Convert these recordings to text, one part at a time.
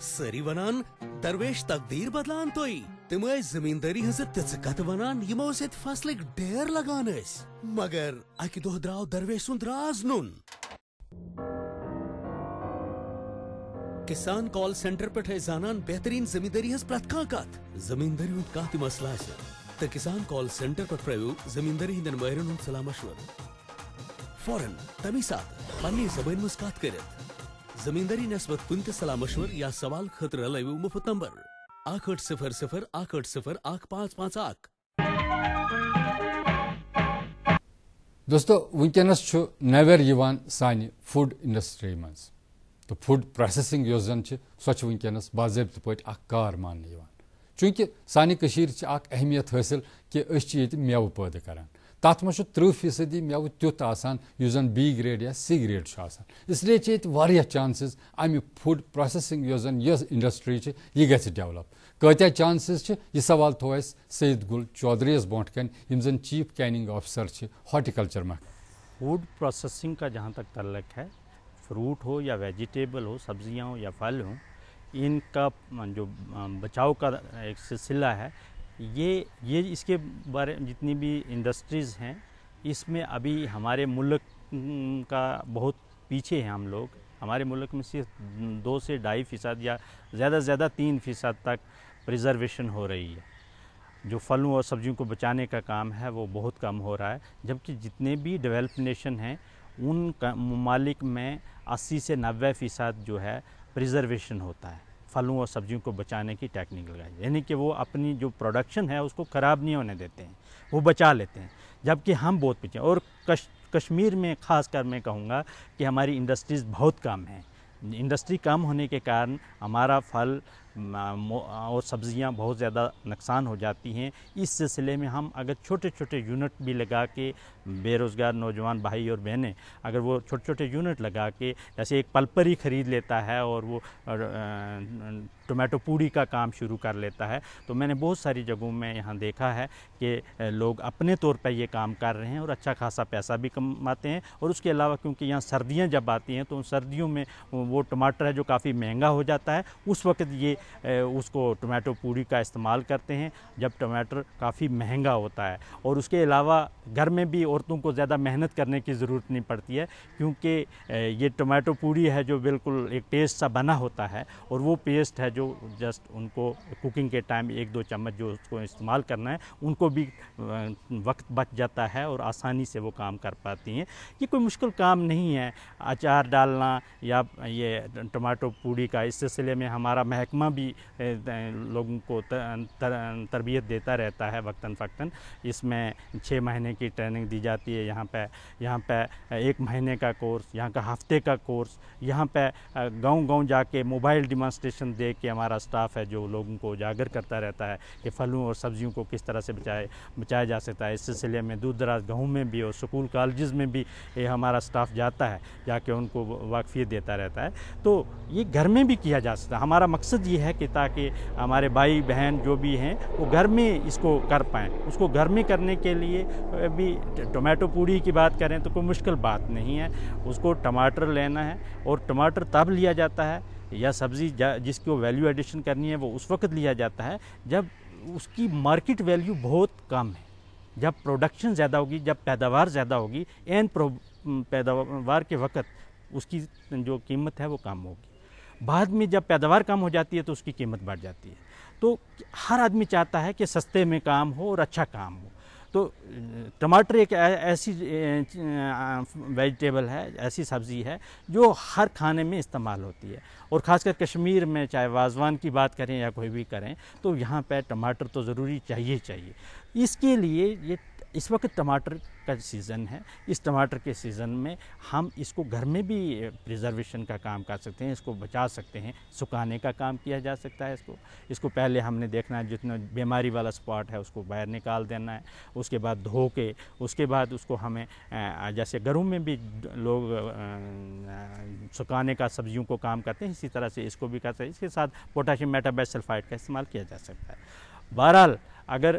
ساری ونان درویش تقدیر بدلان توئی تم زمینداری ہز تیز کت ونان یمو ست فصلک ڈیر لگان مگر اکہ دہ درو درویش سند راز نون کسان کال سینٹر پہ زانان بہترین زمینداری ہز پرت کت زمینداری ہند کھانا تہ مسئلہ تو کسان کال سینٹر پہ پریو زمینداری ہند ماہرن ہند صلاح مشورہ فوراً تمی سات پنہ زبان مز کت کرت زمینداری نسبت کن تہ صلاح مشور یا سوال خطر لو مفت نمبر 8800 دوستو ونکس نویر یوان سانہ فوڈ انڈسٹری مز تو فوڈ پروسیسنگ یس زن سو ونکس باضابطہ پہ کار ماننے چونکہ سانہ اخ اہمیت حاصل کہ یہ میوہ پیدا کران تات مجھ 30% میوہ تیت آسان اس زن بی گریڈ یا سی گریڈ آسان اس لیے یہ چانسز امہ فوڈ پروسیسنگ یس زن یہ انڈسٹری یہ گھِ ڈیولپ کتیا چانسز یہ سوال تھو اس سید گل چودھری برونٹ کن یم زن چیف کیننگ آفیسر ہارٹیکلچر محکمہ فوڈ پروسیسنگ کا جہاں تک تعلق ہے فروٹ ہو یا ویجیٹیبل ہو سبزیاں ہو یا پھل ہوں ان کا جو بچاؤ کا ایک سلسلہ ہے یہ اس کے بارے جتنی بھی انڈسٹریز ہیں اس میں ابھی ہمارے ملک کا بہت پیچھے ہیں ہم لوگ. ہمارے ملک میں صرف 2 سے 2.5% یا زیادہ سے زیادہ 3% تک پریزرویشن ہو رہی ہے. جو پھلوں اور سبزیوں کو بچانے کا کام ہے وہ بہت کم ہو رہا ہے، جبکہ جتنے بھی ڈیولپ نیشن ہیں ان ممالک میں 80 سے 90% جو ہے پریزرویشن ہوتا ہے. پھلوں اور سبزیوں کو بچانے کی ٹیکنیک لگائی، یعنی کہ وہ اپنی جو پروڈکشن ہے اس کو خراب نہیں ہونے دیتے ہیں، وہ بچا لیتے ہیں. جبکہ ہم بہت پیچھے، اور کشمیر میں خاص کر میں کہوں گا کہ ہماری انڈسٹریز بہت کم ہیں. انڈسٹری کم ہونے کے کارن ہمارا پھل اور سبزیاں بہت زیادہ نقصان ہو جاتی ہیں. اس سلسلے میں ہم اگر چھوٹے چھوٹے یونٹ بھی لگا کے، بے روزگار نوجوان بھائی اور بہنیں اگر وہ چھوٹے چھوٹے یونٹ لگا کے، جیسے ایک پلپر ہی خرید لیتا ہے اور وہ ٹومیٹو پوڑی کا کام شروع کر لیتا ہے، تو میں نے بہت ساری جگہوں میں یہاں دیکھا ہے کہ لوگ اپنے طور پہ یہ کام کر رہے ہیں اور اچھا خاصا پیسہ بھی کماتے ہیں. اور اس کے علاوہ کیونکہ یہاں سردیاں جب آتی ہیں تو ان سردیوں میں وہ ٹماٹر ہے جو کافی مہنگا ہو جاتا ہے، اس وقت یہ اس کو ٹومیٹو پوڑی کا استعمال کرتے ہیں جب ٹماٹر کافی مہنگا ہوتا ہے. اور اس کے علاوہ گھر میں بھی عورتوں کو زیادہ محنت کرنے کی ضرورت نہیں پڑتی ہے، کیونکہ یہ ٹومیٹو پوڑی ہے جو بالکل ایک پیسٹ سا بنا ہوتا ہے، اور وہ پیسٹ ہے جو جسٹ ان کو کوکنگ کے ٹائم 1-2 چمچ جو اس کو استعمال کرنا ہے ان کو بھی وقت بچ جاتا ہے اور آسانی سے وہ کام کر پاتی ہیں. یہ کوئی مشکل کام نہیں ہے اچار ڈالنا یا یہ ٹماٹو پوڑی کا. اس سلسلے میں ہمارا محکمہ بھی لوگوں کو تربیت دیتا رہتا ہے وقتاً فوقتاً. اس میں 6 مہینے کی ٹریننگ دی جاتی ہے. یہاں پہ 1 مہینے کا کورس، یہاں کا ہفتے کا کورس، یہاں پہ گاؤں گاؤں جا کے موبائل ڈیمانسٹریشن دے کے ہمارا سٹاف ہے جو لوگوں کو اجاگر کرتا رہتا ہے کہ پھلوں اور سبزیوں کو کس طرح سے بچایا جا سکتا ہے. اس سلسلے میں دور دراز گاؤں میں بھی اور سکول کالجز میں بھی ہمارا سٹاف جاتا ہے، جا کے ان کو واقفیت دیتا رہتا ہے. تو یہ گھر میں بھی کیا جا سکتا ہے. ہمارا مقصد یہ ہے کہ تاکہ ہمارے بھائی بہن جو بھی ہیں وہ گھر میں اس کو کر پائیں. اس کو گھر میں کرنے کے لیے بھی ٹومیٹو پوڑی کی بات کریں تو کوئی مشکل بات نہیں ہے. اس کو ٹماٹر لینا ہے، اور ٹماٹر تب لیا جاتا ہے یا سبزی جس کو ویلیو ایڈیشن کرنی ہے وہ اس وقت لیا جاتا ہے جب اس کی مارکیٹ ویلیو بہت کم ہے، جب پروڈکشن زیادہ ہوگی، جب پیداوار زیادہ ہوگی. پیداوار کے وقت اس کی جو قیمت ہے وہ کم ہوگی. بعد میں جب پیداوار کم ہو جاتی ہے تو اس کی قیمت بڑھ جاتی ہے. تو ہر آدمی چاہتا ہے کہ سستے میں کام ہو اور اچھا کام ہو. تو ٹماٹر ایک ایسی ویجیٹیبل ہے، ایسی سبزی ہے جو ہر کھانے میں استعمال ہوتی ہے. اور خاص کر کشمیر میں چاہے وازوان کی بات کریں یا کوئی بھی کریں تو یہاں پہ ٹماٹر تو ضروری چاہیے. اس کے لیے یہ اس وقت ٹماٹر کا سیزن ہے. اس ٹماٹر کے سیزن میں ہم اس کو گھر میں بھی پریزرویشن کا کام کر سکتے ہیں، اس کو بچا سکتے ہیں. سکھانے کا کام کیا جا سکتا ہے. اس کو پہلے ہم نے دیکھنا ہے جتنا بیماری والا سپاٹ ہے اس کو باہر نکال دینا ہے. اس کے بعد دھو کے اس کے بعد اس کو ہمیں جیسے گھروں میں بھی لوگ سکھانے کا سبزیوں کو کام کرتے ہیں، اسی طرح سے اس کو بھی کرتے ہیں. اس کے ساتھ پوٹاشیم میٹابائٹ سلفائڈ کا استعمال کیا جا سکتا ہے. بہرحال اگر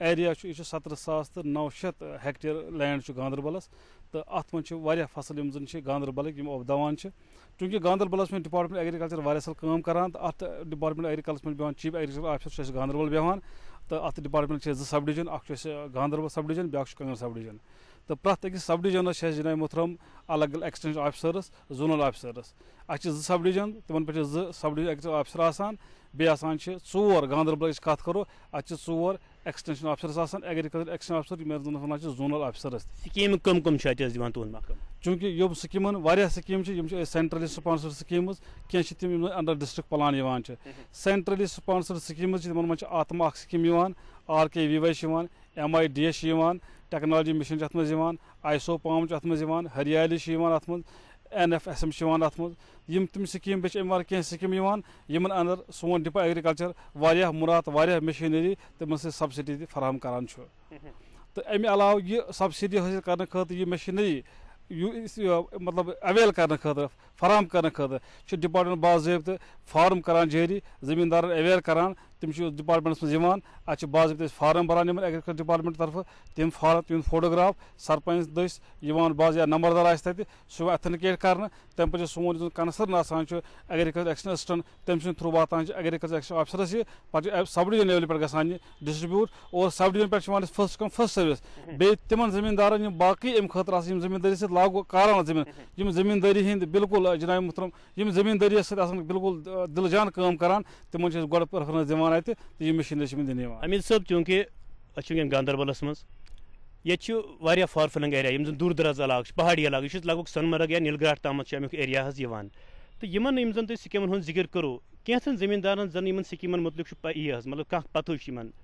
ایریا 17,900 ہیکٹیر لینڈ گاندربلس تو ات من فصل یم زن گاندربلک وۄپداوان چونکہ گاندربلس میں ڈپارٹمنٹ ایگریکلچر واریاہ اصل کٲم کران تو ات ڈپارٹمنٹ ایگریکلچر میں بیوان چیف ایگریکلچر آفیسر گاندربل بیوان تو ات ڈپارٹمنٹ 2 سب ڈویژن اکھ گاندربل سب ڈویژن بیاکھ کنگن سب ڈویژن تو پرٛٮ۪تھ أکِس سب ڈویژنس جناب محترم الگ الگ ایکسٹینشن آفیسرس زونل آفیسرس اتھ 2 سب ڈویژن تمن پہ 2 سب ڈویژن آفیسر آسان بیٚیہِ آسان 4 گاندربلٕچ کتھ کرو اتھ 4 ایکسٹینشن آفیسرس آسان ایگریکلچر ایکسٹینشن آفیسر یِم ونان زونل آفیسرس سکیٖم کم اتھ دِوان تُہُنٛد محکمہٕ چونکہ یم سکیمن واریاہ سکیم سینٹرلی سپانسر سکیمز کینٛہہ تم انڈر ڈسٹرکٹ پلان یوان سینٹرلی سپانسر سکیمز تمن من آتما اکھ سکیم یوان RKVY MIDS ٹیکنالوجی مشن ات مز ISO پام ات مز ہریالی ات مز NFSM ات مز یم تم سکیم بیٚیہِ امہِ ورٲے کینٛہہ سکیم یمن اندر سون ڈپا ایگریکلچر واریاہ مراد واریاہ مشینری تمن سۭتۍ سبسڈی تہِ فراہم کران تو امہِ علاوٕ یہِ سبسڈی حٲصِل کرنہٕ خٲطرٕ یہِ مشینری مطلب اویل کرنے خاطر فراہم کرنے خاطر ڈپارٹمنٹ باضابطہ فارم کران جاری زمیندار اویئر کران تم ڈپارٹمنٹس مز اتھ باضابطہ فارم بران ایگریکلچر ڈپارٹمنٹ طرف تم فارم تہد فوٹوگراف سرپنچ دس باز یا نمبردار آس تتہ سہ اتھنکیٹ کرنا تمہ پتہ سون کنسرن آسان ایگریکلچر ایکشن اسسٹنٹ تم سند تھرو واتان ایگریکلچر ایکشن آفیسرس یہ پتہ سب ڈویژن لیولہ پہ گژھان یہ ڈسٹریبیوٹ اور سب ڈویژن پہ فرسٹ کم فرسٹ سروس بیٚیہِ تمن زمیندارن باقی ام خاطر زمینداری سۭتۍ لاگو کاران زمین زمینداری ہند بالکل جناب محترم زمینداری سۭتۍ بالکل دل جان کٲم کران تمن گۄڈٕ پریفرنس دِوان اتہِ تہٕ یہِ مشینری چھِ دِنہٕ یِوان امید صٲب چونکہ ونکیٚن گاندربلس مز یہ فار فلنگ ایریا یم زن دور دراز علاقہ پہاڑی علاقہ یہ لگ بھگ سون مرگ یا نیلگراٹ تامت امیک ایریا تو یم زن تھی سکیمن ہند ذکر کرو کینٛژن زمیندارن زن یم سکیمن متعلق یہ مطلب کانٛہہ پتہ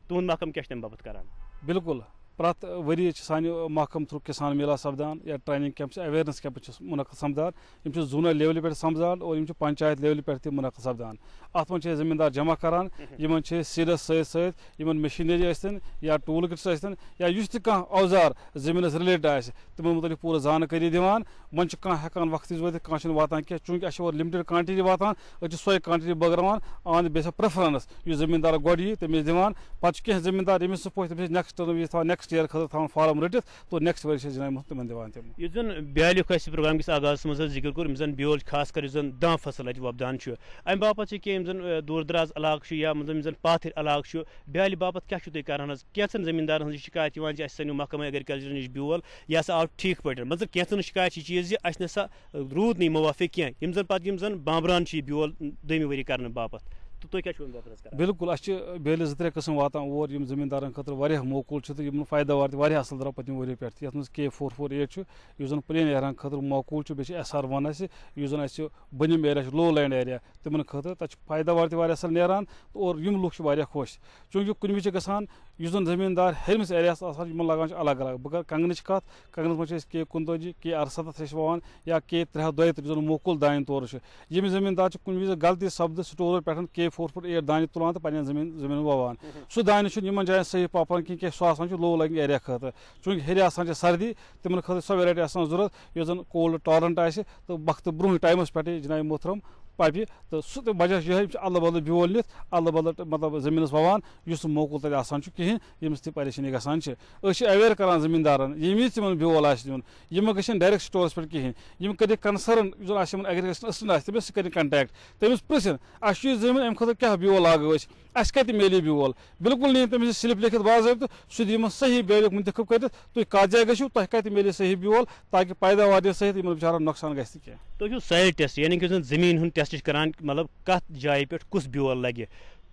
تہد محکمہ کیا تمہ باپت کران بالکل پرٛٮ۪تھ ؤری سانہِ محکمہ تھرو کسان میلا سپدان یا ٹریننگ کیمپ اویئرنیس کیمپ منعقد سپدان یم زونل لیولہِ پٮ۪ٹھ سپدان اور پنچایت لیولہِ پٮ۪ٹھ تہِ منعقد سپدان ات من زمیندار جمع کران یمن سیڈس ست مشینری ٲسۍتن یا ٹول کٹس ٲسۍتن یا یُس تہِ کانٛہہ اوزار زمینس رِلیٹڈ آسہِ تمن متعلق پوٗرٕ زانکٲری دِوان وۄنۍ چھُ کانٛہہ ہٮ۪کان وقتس وٲتِتھ کانٛہہ چھُنہٕ واتان کینٛہہ چوٗنٛکہِ اَسہِ چھِ اورٕ لِمٹِڈ کانٹِٹی واتان أسۍ چھِ سۄے کانٹِٹی بٲگراوان بیٚیہِ سۄ پریفرنس یُس زمیندار گۄڈٕ یی تٔمِس دِوان پتہٕ چھِ کینٛہہ زمیندار ییٚمِس سُہ پوٚژھ تٔمِس نیکسٹ ٹٔرٕم یہِ تھاوان نیکسٹ ییر خٲطرٕ تھاوان فارم رٔٹِتھ تو نیکسٹ ؤری چھِ جناب تِمن دِوان تِم یُس زن بیالُک اَسہِ پروگرام کِس آغازس منٛز ذکر کوٚر یِم زن بیول خاص کر یُس زن داں فصل اتہِ وۄپدان چھُ امہِ باپتھ چھِ کینٛہہ یِم زن دوٗر دراز علاقہٕ چھُ یا یِم زن پاتھٕرۍ علاقہٕ چھُ بیالہِ باپتھ کیاہ چھُو تُہۍ کران حظ کینٛژن زمیندارن ہٕنٛز شکایت یِوان زِ اَسہِ سٲنِو محکمہ ایگریکلچر نِش بیول یہِ ہسا آو ٹھیٖک پٲٹھۍ مطلب کینٛژن شکایت چھِ چیٖز زِ اَسہِ نسا روٗد نہٕ موافق کینٛہہ یِم زن پتہٕ یِم زن بامبران چھِ یہِ بیول دوٚیمہِ ؤری کرنہٕ باپتھ تو تُہۍ کیاہ چھِو بالکل اَسہِ بیلِس 2-3 قٕسم واتان اور یِم زمیندارن خٲطرٕ واریاہ موقوٗل چھِ تہٕ یِمن فٲیداوار تہِ واریاہ اصل درٛاو پٔتمہِ ؤری پٮ۪ٹھ یتھ منٛز K448 چھُ یُس زن پلین ایریاہن خٲطرٕ موقوٗل چھُ بیٚیہِ چھِ SR1 اَسہِ یُس زن اَسہِ بٔنِم ایریا چھُ لو لینڈ ایریا تِمن خٲطرٕ تتہِ چھُ فٲیداوار تہِ واریاہ اصل نیران اور یِم لُکھ چھِ واریاہ خۄش چوٗنٛکہِ کُنہِ وِزِ چھِ گژھان یُس زن زمیندار ہیٚرمِس ایریاہس آسان یِمن لگان چھِ الگ الگ بہٕ کرٕ کنگنٕچ کتھ کنگنس منٛز چھِ أسۍ K29 K68 چھِ وَوان یا K332 یُس زن موقوٗل دانہِ طور چھُ ییٚمہِ زمیندار چھِ کُنہِ وِزِ غلطی سپدٕ سٹورو پٮ۪ٹھ K448 دانہِ تُلان تہٕ پننٮ۪ن زمیٖنن وَوان سُہ دانہِ چھُنہٕ یِمن جاین صحیح پاپان کینٛہہ سُہ آسان چھُ لو لایِنگ ایریا خٲطرٕ چوٗنٛکہِ ہیٚرِ آسان چھِ سردی تِمن خٲطرٕ سۄ ویرایٹی آسان ضروٗرت یۄس زن کولڈ ٹالرنٹ آسہِ تہٕ وقتہٕ برونٛہہ ٹایمس پٮ۪ٹھٕے جناب محترم پَپہِ تہٕ سُہ تہِ وجہ چھُ یِہوے یِم چھِ ادلہٕ بدلہٕ بیول نِتھ ادلہٕ بدلہٕ مطلب زٔمیٖنس وَوان یُس نہٕ موقوٗل تَتہِ آسان چھُ کِہینۍ ییٚمِس تہِ پریشٲنی گژھان چھِ أسۍ چھِ اویئر کران زمیٖندارن ییٚمہِ وِزِ تِمن بیول آسہِ دیُن یِم گژھن ڈایریکٹ سٹورس پٮ۪ٹھ کِہینۍ یِم کٔرِکھ کنسرن یُس زن آسہِ یِمن ایگریکلچر اسسٹنٹ آسہِ تٔمِس سۭتۍ کٔرِکھ کنٹیکٹ تٔمِس پرژھِن اَسہِ چھُ یہِ زٔمیٖن اَمہِ خٲطرٕ کیاہ بیول لاگو أسۍ اَسہِ کَتہِ میلہِ بیول بالکل نِیِن تٔمِس سِلپ لیکھِتھ باضٲبطہٕ سُہ دِ یِمن صحیح بیالیُک مُنتخب کٔرِتھ تُہۍ کَتھ جایہِ گٔژھِو تۄہہِ کَتہِ میلہِ صحیح بیول تاکہِ پیداوار یہِ صحیح یِمن بِچارن نۄقصان گژھِ نہٕ کینٛہہ تُہۍ چھِو سایِل ٹیسٹ یعنی کہ زٔمیٖن ہُنٛد ٹیسٹ چھِ کران مطلب کتھ جایہِ پٮ۪ٹھ کُس بیول لگہِ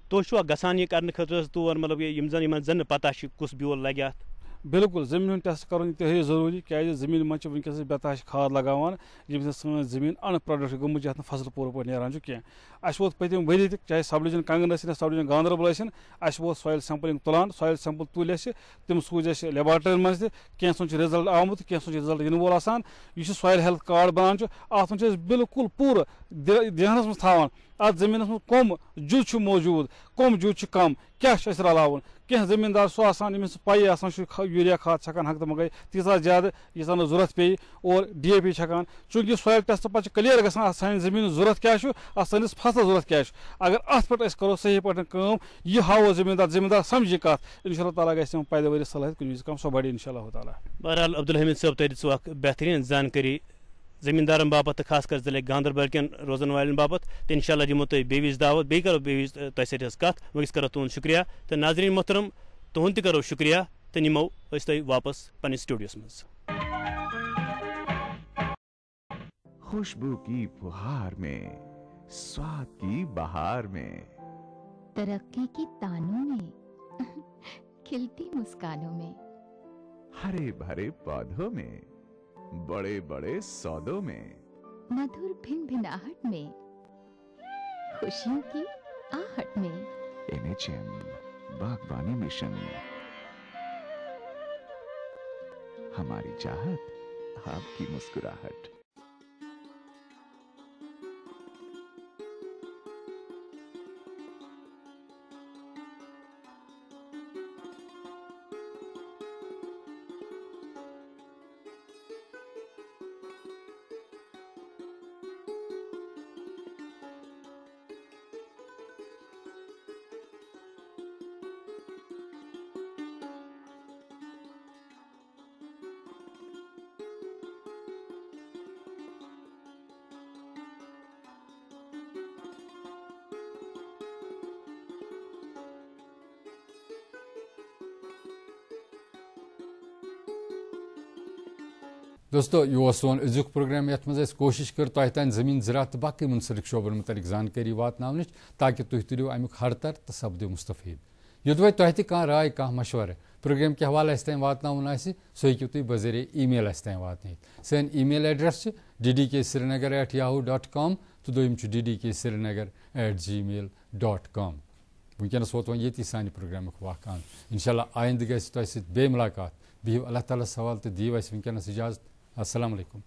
تُہۍ چھُوا گژھان یہِ کرنہٕ خٲطرٕ حظ تور مطلب یِمن زن نہٕ پتہ چھِ کُس بیول لگہِ اتھ بالکل زٔمیٖن ہُنٛد ٹیسٹ کرُن تہِ ضروٗری کیازِ زٔمیٖن منٛز چھِ وٕنکیٚس بےٚتاش کھاد لگاوان ییٚمہِ سۭتۍ سٲنۍ زٔمیٖن ان پروڈکٹ گٔمٕژ چھِ یتھ نہٕ فصل پوٗرٕ پٲٹھۍ نیران چھُ کینٛہہ اَسہِ ووت پٔتِم ؤری تہِ چاہے سب ڈِوجن کنگن ٲسِن یا سب ڈِوجن گاندربل ٲسِن اَسہِ ووت سویل سیمپلنگ تُلان سویل سیمپل تُلۍ اَسہِ تِم سوٗزۍ اَسہِ لیبارٹری منٛز تہِ کینٛژن چھُ رِزلٹ آمُت کینٛژن چھُ رِزلٹ یِنہٕ وول آسان یُس یہِ سویل ہیلتھ کارڈ بنان چھُ اتھ منٛز چھِ أسۍ بالکل پوٗرٕ دھیانس منٛز تھاوان اتھ زٔمیٖنس منٛز کۄم جُز چھُ موجوٗد کۄم جُز چھُ کم کیاہ چھُ اَسہِ رلاوُن کینٛہہ زٔمیٖندار سُہ آسان ییٚمِس پَیی آسان چھُ یوٗریا کھاد چھکان ہنٛگتہٕ منٛگے تیٖژاہ زیادٕ ییٖژاہ نہٕ ضوٚرتھ پیٚیہِ اور DAP چھکان چوٗنٛکہِ سویل ٹیسٹ پتہٕ چھُ کلیر گژھان اتھ سانہِ زٔمیٖنٕچ ضوٚرتھ کیاہ چھُ اتھ سٲنِس اصل ضرورت کیا اگر ات پہ کرو صحیح پہ یہ ہاو زمیندار سمجھے کت انشاء اللہ تعالیٰ گھر پیداواری صلاحیت کن وز کم سو بڑی انشاء اللہ تعالیٰ. بہرحال عبدالحمید صاحب تہ دژو اکھ بہترین زانکاری زمیندارن باپت خاص کر ضلع گاندربل کن روزن والن باپت تو انشاء اللہ دمو تہ بیٚیہِ وز دعوت بیٚیہِ کرو بیٚیہِ وز تۄہہِ سۭتۍ حظ کتھ وٕنکیٚس کرو تُہُنٛد شُکریہ تہٕ ناظریٖن محترم تُہُنٛد تہِ کرو شُکریہ تہٕ نِمو أسۍ تۄہہِ واپس پننِس سٹوڈیوس منٛز. خوشبو کی بہار میں سواد کی بہار میں ترقی کی تانوں میں کھلتی مسکانوں میں ہرے بھرے پودوں میں بڑے بڑے سودوں میں مدھر بھن بھناہٹ میں خوشیوں کی آہٹ میں NHM باغبانی مشن ہماری چاہت آپ کی مسکراہٹ. دوستو یہ سون أزیُک پروگرام یتھ مز کوشش کر تہ تان زمین زراعت تو باقی منسلک شعبن متعلق زانکاری واتناونچ تاکہ تھی تُلِو امیُک ہرتر تو سپدو مستفید. یوٚدوے تۄہہِ تہِ کانٛہہ راے کانٛہہ مشورٕ پروگرام کہ حوالہ اس تام واتناوُن آسہِ سُہ ہیٚکِو تُہۍ بذریعہ ای میل اس تام واتنٲیِتھ. سٲنۍ ای میل ایڈریس چھِ ddksrinagar@yahoo.com تو دوٚیِم چھُ ddksrinagar@gmail.com. وٕنکٮ۪نس ووت وۄنۍ ییٚتی سانہِ پروگرامُک وق اند. انشاءاللہ آیندٕ گژھِ تۄہہِ سۭتۍ بیٚیہِ مُلاقات. بِہِو اللہ تعالیٰ سوال تہٕ دِیِو اَسہِ وٕنکٮ۪نس اجازت. السلام علیکم.